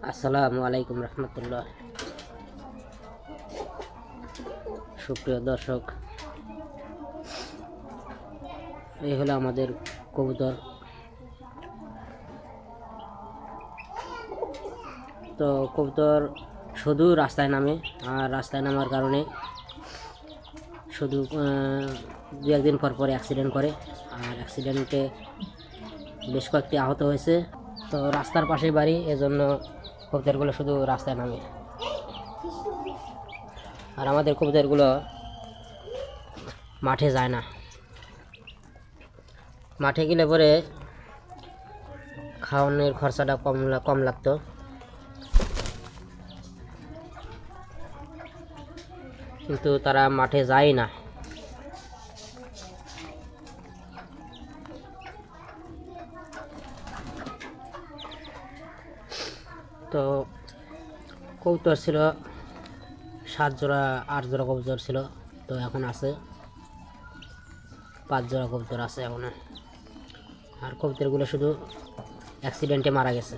আসসালামু আলাইকুম রহমতুল্লাহ। সুপ্রিয় দর্শক, এই হলো আমাদের কবুতর। তো কবুতর শুধু রাস্তায় নামে, আর রাস্তায় নামার কারণে শুধু দু একদিন পর পর অ্যাক্সিডেন্ট করে, আর অ্যাক্সিডেন্টে বেশ কয়েকটি আহত হয়েছে। তো রাস্তার পাশেই বাড়ি, এজন্য কবুতরগুলো শুধু রাস্তায় নামে। আর আমাদের কবুতরগুলো মাঠে যায় না। মাঠে গেলে পরে খাওয়ানোর খরচাটা কম লাগতো, কিন্তু তারা মাঠে যায় না। তো কবুতর ছিল 7 জোড়া 8 জোড়া কবুতর ছিল, তো এখন আছে 5 জোড়া কবুতর আছে এখনো। আর কবুতরগুলো শুধু অ্যাক্সিডেন্টে মারা গেছে।